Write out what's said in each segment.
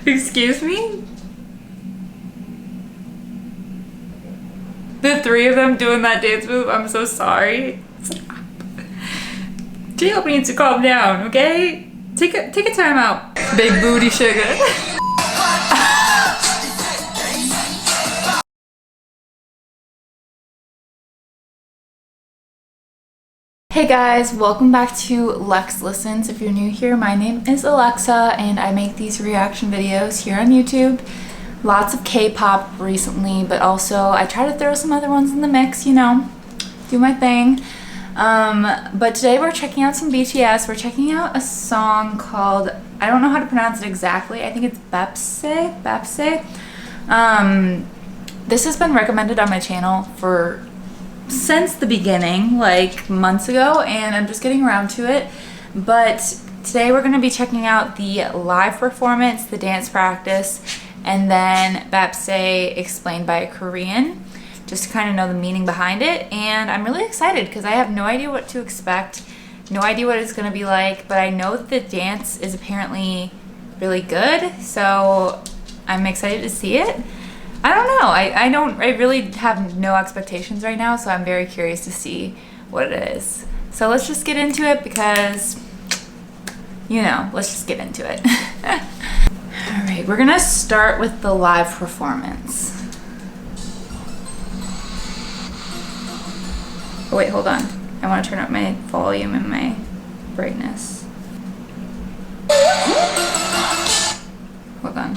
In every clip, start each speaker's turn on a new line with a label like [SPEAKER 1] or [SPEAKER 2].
[SPEAKER 1] Excuse me? The three of them doing that dance move, I'm so sorry. Stop. JHope needs to calm down, okay? Take a time out. Big booty sugar. Hey guys, welcome back to Lex Listens. If you're new here, my name is Alexa and I make these reaction videos here on YouTube. Lots of K-pop recently, but also I try to throw some other ones in the mix, you know, do my thing. But today we're checking out some BTS. We're checking out a song called, I don't know how to pronounce it exactly, I think it's BAEPSAE. This has been recommended on my channel since the beginning, like months ago, and I'm just getting around to it. But today we're going to be checking out the live performance, the dance practice, and then BAEPSAE explained by a Korean, just to kind of know the meaning behind it. And I'm really excited because I have no idea what to expect, no idea what it's going to be like, but I know that the dance is apparently really good, so I'm excited to see it. I don't know, I really have no expectations right now, so I'm very curious to see what it is. So let's just get into it because, you know, let's just get into it. All right, we're gonna start with the live performance. Oh wait, hold on. I wanna turn up my volume and my brightness. Hold on.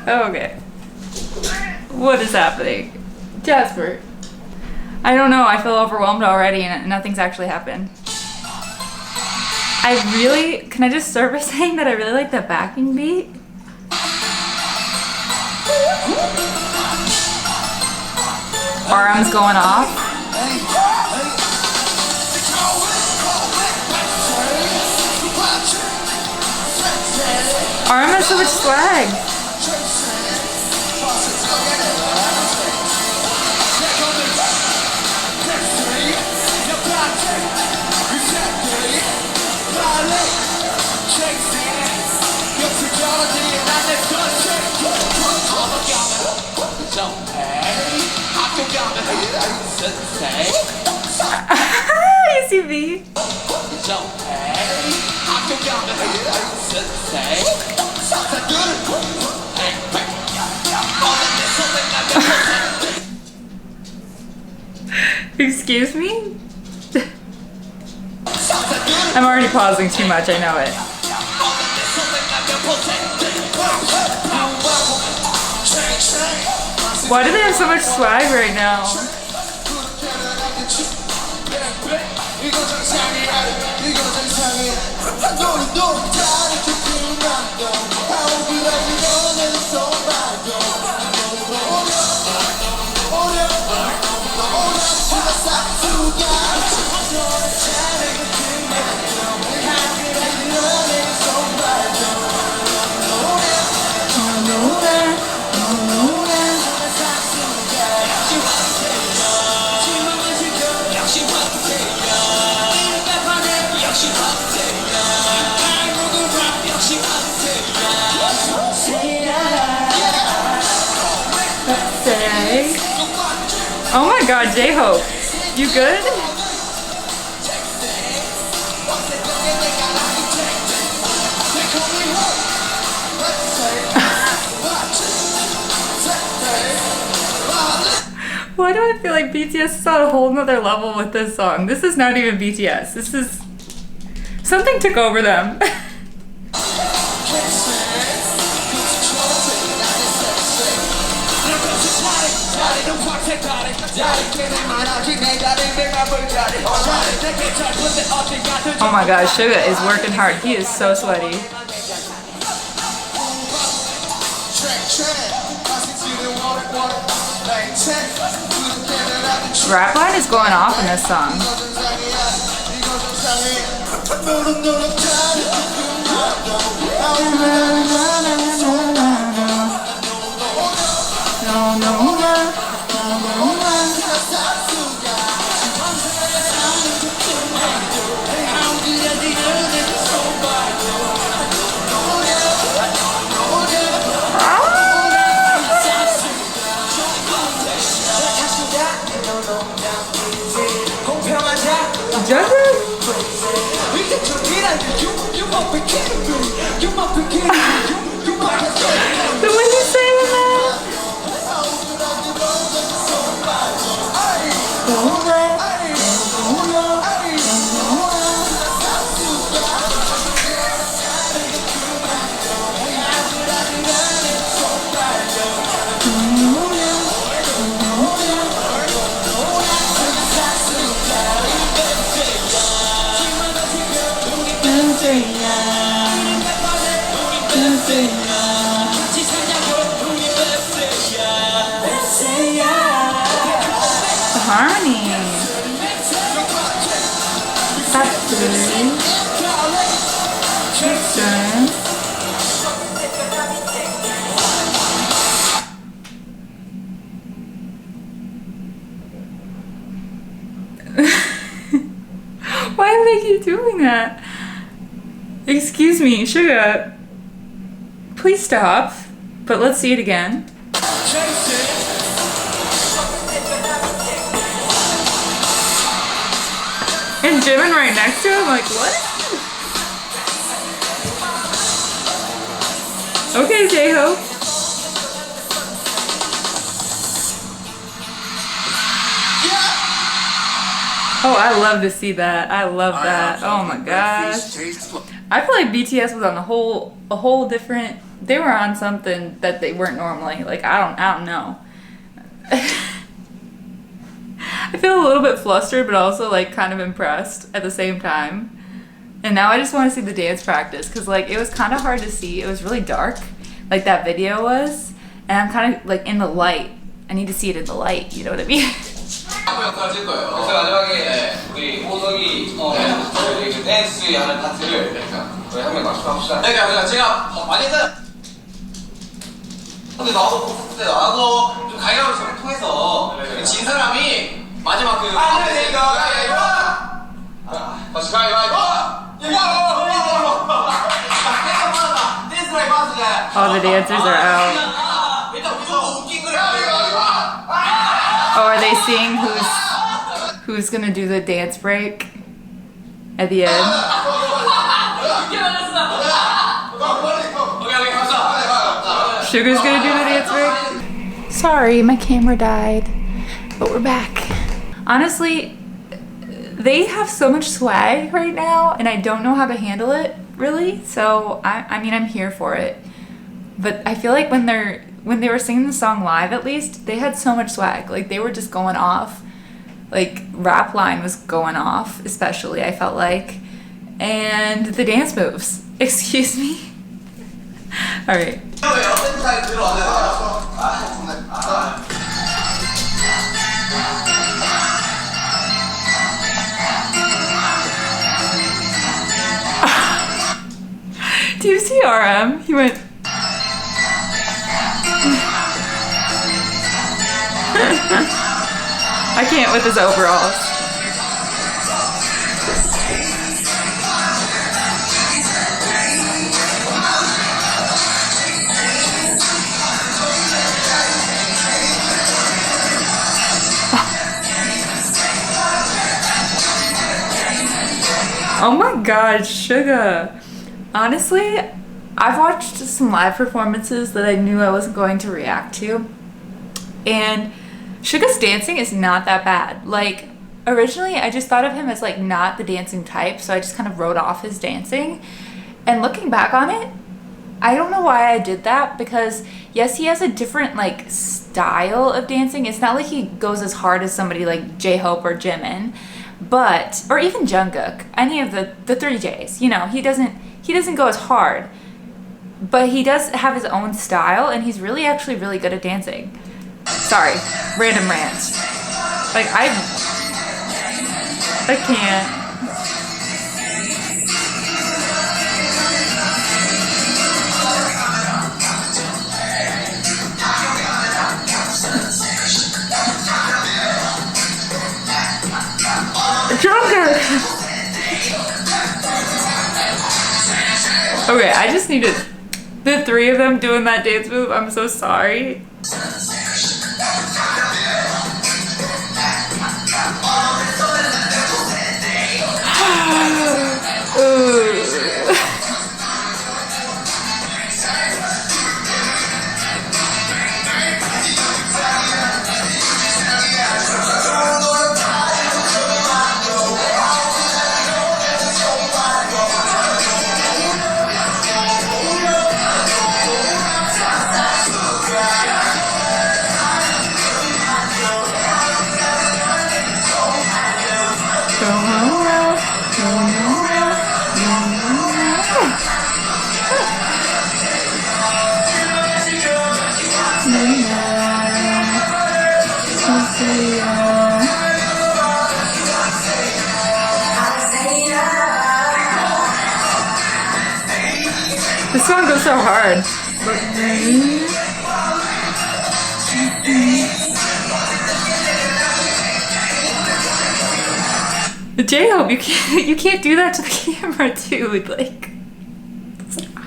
[SPEAKER 1] Okay. What is happening? Jasper. I don't know, I feel overwhelmed already and nothing's actually happened. Can I just start by saying that I really like the backing beat? Arms going off. RM has so much swag. You see me? Excuse me? I'm already pausing too much, I know it. Why do they have so much swag right now? Oh my god, JHope, you good? Why do I feel like BTS is on a whole nother level with this song? This is not even BTS. This is... something took over them. Oh my god, Suga is working hard. He is so sweaty. Rap line is going off in this song. The way he's saying that. Harmony. That's good. Why do they keep doing that? Excuse me, Sugar. Please stop. But let's see it again. And Jimin right next to him, like, what? Okay, JHope. Oh, I love to see that. I love that. Oh my gosh. I feel like BTS was on a whole different. They were on something that they weren't normally. Like I don't know. I feel a little bit flustered, but also like kind of impressed at the same time. And now I just want to see the dance practice because like it was kind of hard to see. It was really dark, like that video was, and I'm kind of like in the light. I need to see it in the light. You know what I mean?
[SPEAKER 2] 할 거예요. 그래서 마지막에 우리 호석이 그 댄스 하는 파트를 우리 한 명 맞춰봅시다. 그러니까 제가 많이 했어요. 근데 나도 좀 가위바위보 통해서 진 사람이 마지막 그 다시 가위바위보.
[SPEAKER 1] All the dancers are out. Oh, are they seeing who's gonna do the dance break at the end? Sugar's gonna do the dance break? Sorry, my camera died, but we're back. Honestly, they have so much swag right now, and I don't know how to handle it, really. So, I mean, I'm here for it. But I feel like when they were singing the song live, at least, they had so much swag. Like, they were just going off. Like, rap line was going off, especially, I felt like. And the dance moves. Excuse me? Alright. Do you see RM? He went... I can't with his overalls. Oh my god, Suga. Honestly, I've watched some live performances that I knew I wasn't going to react to. And Suga's dancing is not that bad. Like, originally I just thought of him as like not the dancing type, so I just kind of wrote off his dancing. And looking back on it, I don't know why I did that, because yes, he has a different like style of dancing. It's not like he goes as hard as somebody like JHope or Jimin, but, or even Jungkook, any of the three J's, you know, he doesn't go as hard, but he does have his own style, and he's really actually really good at dancing. Sorry, random rant. Like, I can't. Okay, I just needed the three of them doing that dance move. I'm so sorry. This song goes so hard. JHope, you can't do that to the camera, dude. Like, stop.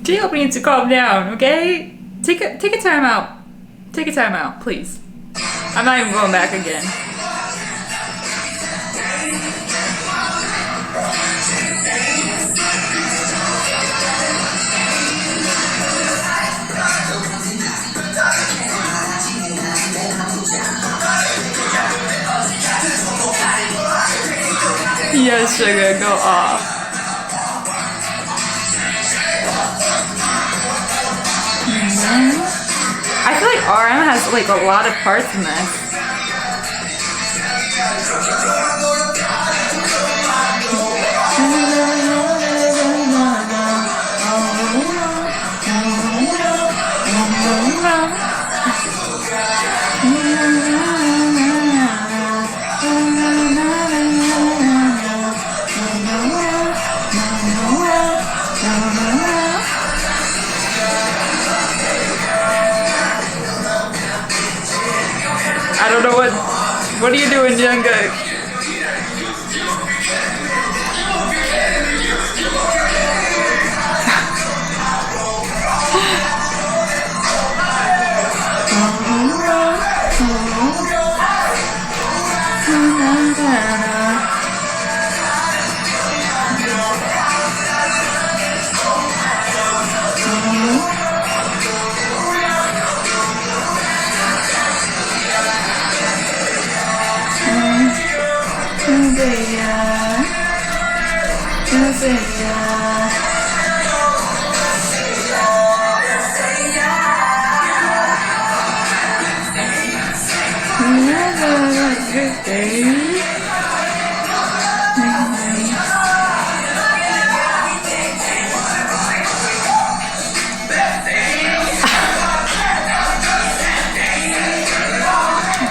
[SPEAKER 1] JHope needs to calm down, okay? Take a time out. Take a time out, please. I'm not even going back again. Yes, sugar, go off. I feel like RM has like a lot of parts in this. I don't know what are you doing, Jungkook?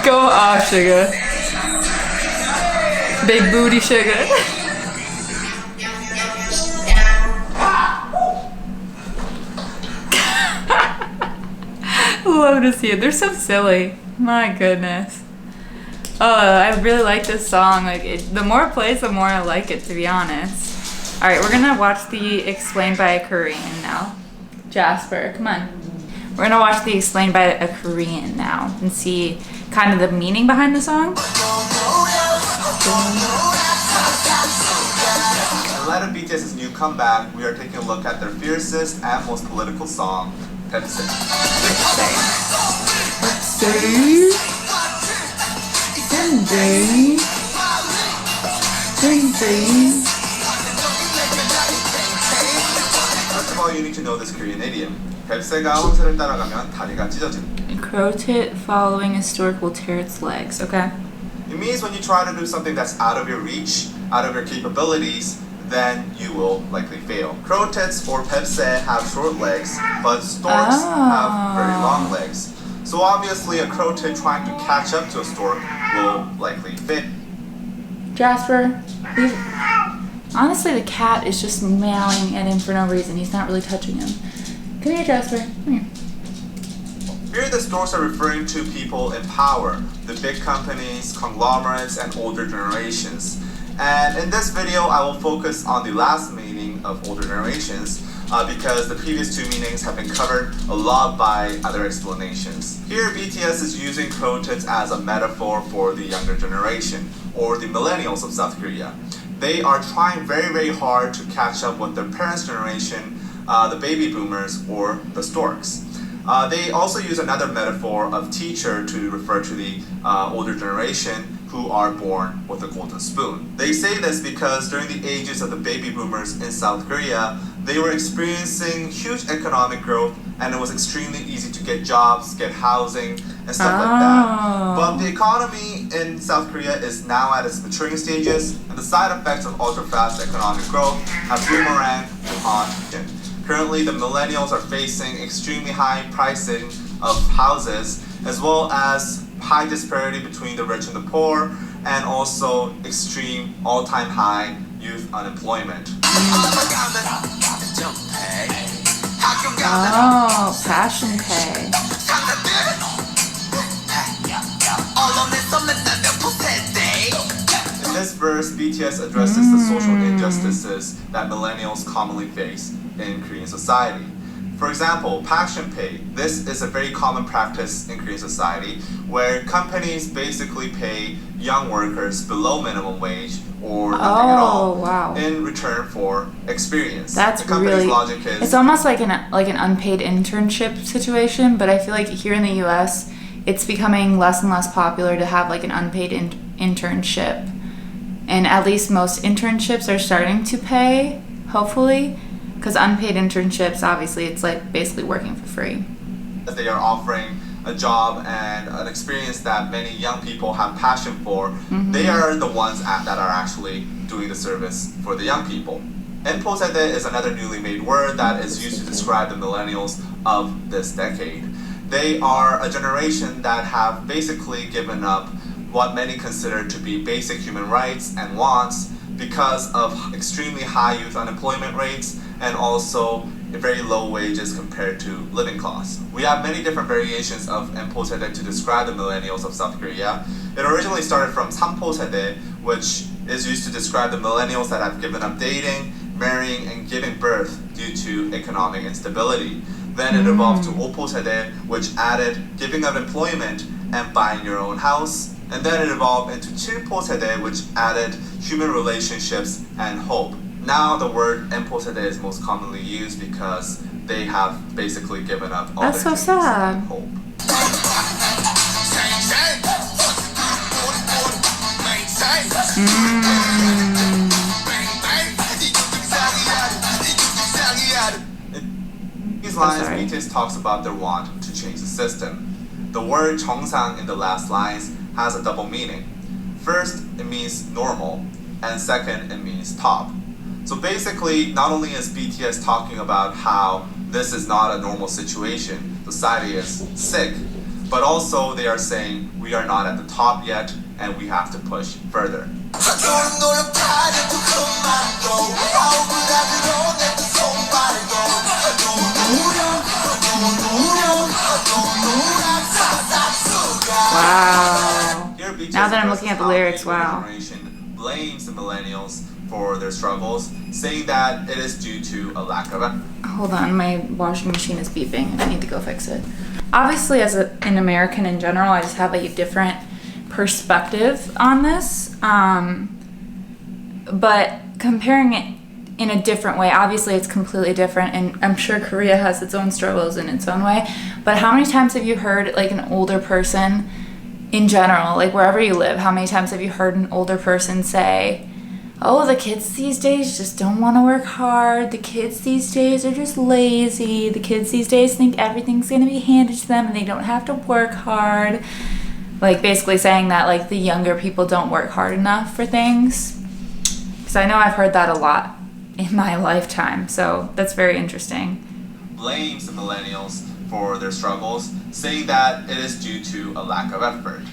[SPEAKER 1] Go off, sugar. Big booty sugar. Love to see it. They're so silly. My goodness. I really like this song. Like, the more it plays, the more I like it, to be honest. All right, we're gonna watch the explained by a Korean now. Jasper, come on. We're gonna watch the explained by a Korean now and see kind of the meaning behind the song.
[SPEAKER 3] In light of BTS's new comeback, we are taking a look at their fiercest and most political song, FIRST. First of all, you need to know this Korean idiom. 뱁새가 황새를 따라가면 다리가 찢어진다.
[SPEAKER 1] Crow tit following a stork will tear its legs. Okay.
[SPEAKER 3] It means when you try to do something that's out of your reach, out of your capabilities, then you will likely fail. Crow tits or 뱁새 have short legs, but storks have very long legs. So obviously a crow tit trying to catch up to a stork will likely fail.
[SPEAKER 1] Jasper, honestly, the cat is just meowing at him for no reason. He's not really touching him. Come here, Jasper. Come here.
[SPEAKER 3] Here the stores are referring to people in power, the big companies, conglomerates, and older generations. And in this video, I will focus on the last meaning of older generations because the previous two meanings have been covered a lot by other explanations. Here, BTS is using Crow-Tits as a metaphor for the younger generation, or the millennials of South Korea. They are trying very, very hard to catch up with their parents' generation, the baby boomers, or the storks. They also use another metaphor of teacher to refer to the older generation who are born with a golden spoon. They say this because during the ages of the baby boomers in South Korea, they were experiencing huge economic growth and it was extremely easy to get jobs, get housing, and stuff like that. But the economy in South Korea is now at its maturing stages and the side effects of ultra-fast economic growth have boomeranged on it. Currently, the millennials are facing extremely high pricing of houses as well as high disparity between the rich and the poor and also extreme all-time high youth unemployment.
[SPEAKER 1] Oh, passion pay.
[SPEAKER 3] In this verse, BTS addresses the social injustices that millennials commonly face in Korean society. For example, passion pay. This is a very common practice in Korean society where companies basically pay young workers below minimum wage or nothing at all in return for experience.
[SPEAKER 1] That's
[SPEAKER 3] the company's
[SPEAKER 1] really,
[SPEAKER 3] logic is
[SPEAKER 1] it's almost like an unpaid internship situation, but I feel like here in the US, it's becoming less and less popular to have like an unpaid internship. And at least most internships are starting to pay, hopefully. Because unpaid internships, obviously, it's like basically working for free.
[SPEAKER 3] They are offering a job and an experience that many young people have passion for. They are the ones that are actually doing the service for the young people. Enposede is another newly made word that is used to describe the millennials of this decade. They are a generation that have basically given up what many consider to be basic human rights and wants because of extremely high youth unemployment rates and also very low wages compared to living costs. We have many different variations of Enposede to describe the millennials of South Korea. It originally started from Samposede, which is used to describe the millennials that have given up dating, marrying, and giving birth due to economic instability. Then it evolved to Oposede, which added giving up employment and buying your own house. And then it evolved into Chilposede, which added human relationships and hope. Now the word Enposede is most commonly used because they have basically given up all
[SPEAKER 1] That's
[SPEAKER 3] their
[SPEAKER 1] so
[SPEAKER 3] dreams
[SPEAKER 1] sad.
[SPEAKER 3] and hope. In these lines, BTS talks about their want to change the system. The word 정상 in the last lines has a double meaning. First, it means normal, and second, it means top. So basically, not only is BTS talking about how this is not a normal situation, society is sick, but also they are saying we are not at the top yet and we have to push further.
[SPEAKER 1] Wow.
[SPEAKER 3] Here, BTS
[SPEAKER 1] Now that I'm looking at the lyrics,
[SPEAKER 3] addresses how
[SPEAKER 1] wow.
[SPEAKER 3] the generation blames the millennials for their struggles, saying that it is due to a lack of effort.
[SPEAKER 1] Hold on, my washing machine is beeping. I need to go fix it. Obviously, as an American in general, I just have a different perspective on this. But comparing it in a different way, obviously it's completely different, and I'm sure Korea has its own struggles in its own way. But how many times have you heard like an older person in general, like wherever you live, how many times have you heard an older person say, oh, the kids these days just don't want to work hard. The kids these days are just lazy. The kids these days think everything's going to be handed to them and they don't have to work hard. Like basically saying that like the younger people don't work hard enough for things. Because I know I've heard that a lot in my lifetime. So that's very interesting.
[SPEAKER 3] Blames the millennials for their struggles, saying that it is due to a lack of effort.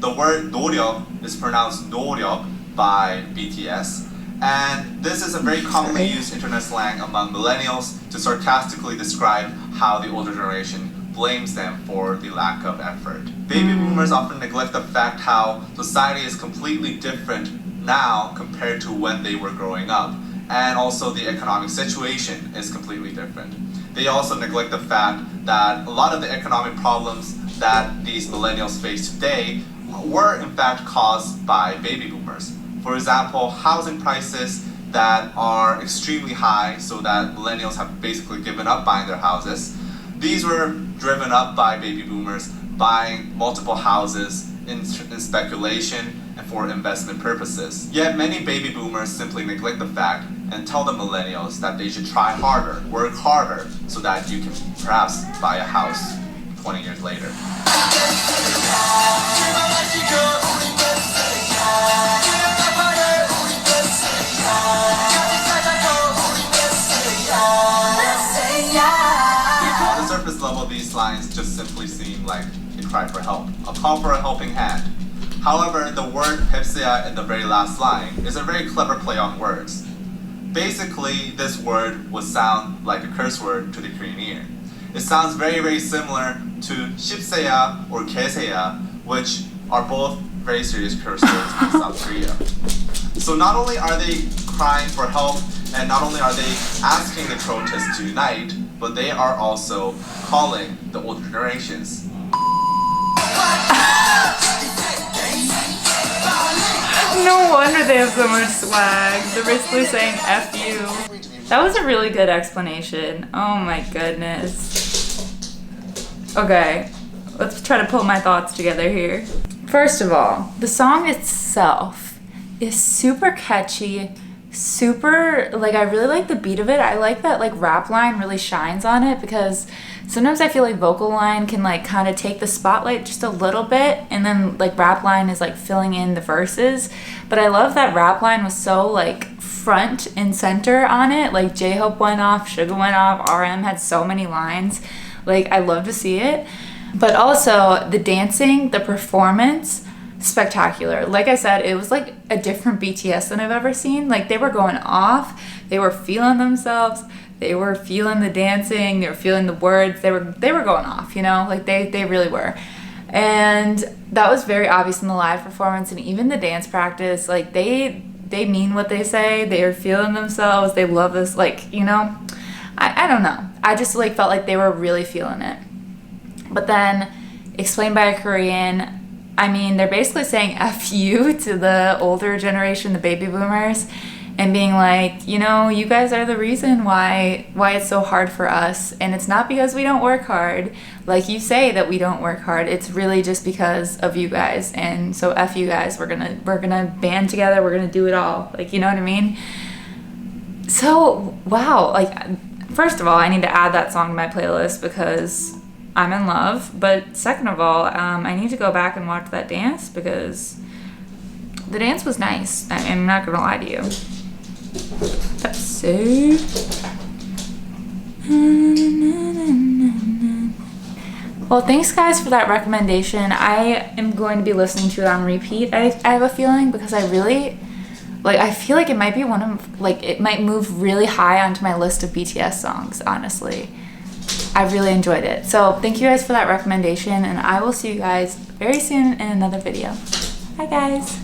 [SPEAKER 3] The word 노력 is pronounced 노력 by BTS, and this is a very commonly used internet slang among millennials to sarcastically describe how the older generation blames them for the lack of effort. Baby boomers often neglect the fact how society is completely different now compared to when they were growing up, and also the economic situation is completely different. They also neglect the fact that a lot of the economic problems that these millennials face today were in fact caused by baby boomers. For example, housing prices that are extremely high, so that millennials have basically given up buying their houses. These were driven up by baby boomers buying multiple houses in speculation and for investment purposes. Yet many baby boomers simply neglect the fact and tell the millennials that they should try harder, work harder, so that you can perhaps buy a house 20 years later. On the surface level, these lines just simply seem like a cry for help, a call for a helping hand. However, the word baepsae in the very last line is a very clever play on words. Basically, this word would sound like a curse word to the Korean ear. It sounds very, very similar to shipseya or keseya, which are both very serious curse words in South Korea. So not only are they crying for help, and not only are they asking the protests to unite, but they are also calling the older generations.
[SPEAKER 1] No wonder they have so much swag. They're basically saying F you. That was a really good explanation. Oh my goodness. Okay, let's try to pull my thoughts together here. First of all, the song itself is super catchy, super, like, I really like the beat of it. I like that, like, rap line really shines on it, because sometimes I feel like vocal line can, like, kind of take the spotlight just a little bit, and then, like, rap line is, like, filling in the verses. But I love that rap line was so, like, front and center on it. Like, JHope went off, Suga went off, RM had so many lines. Like, I love to see it. But also, the dancing, the performance, spectacular. Like I said, it was like a different BTS than I've ever seen. Like, they were going off, they were feeling themselves, they were feeling the dancing, they were feeling the words, they were going off, you know, like they really were. And that was very obvious in the live performance, and even the dance practice. Like, they mean what they say, they are feeling themselves, they love this, like, you know, I don't know. I just, like, felt like they were really feeling it. But then, explained by a Korean, I mean, they're basically saying F you to the older generation, the baby boomers, and being like, you know, you guys are the reason why it's so hard for us, and it's not because we don't work hard, like you say that we don't work hard. It's really just because of you guys, and so F you guys. We're gonna band together. We're gonna do it all. Like, you know what I mean? So wow, like, first of all, I need to add that song to my playlist because I'm in love. But second of all, I need to go back and watch that dance because the dance was nice. I'm not gonna lie to you. That's so. Well, thanks guys for that recommendation. I am going to be listening to it on repeat. I have a feeling, because I really, like, I feel like it might be one of, like, it might move really high onto my list of BTS songs, honestly. I really enjoyed it. So thank you guys for that recommendation, and I will see you guys very soon in another video. Bye guys.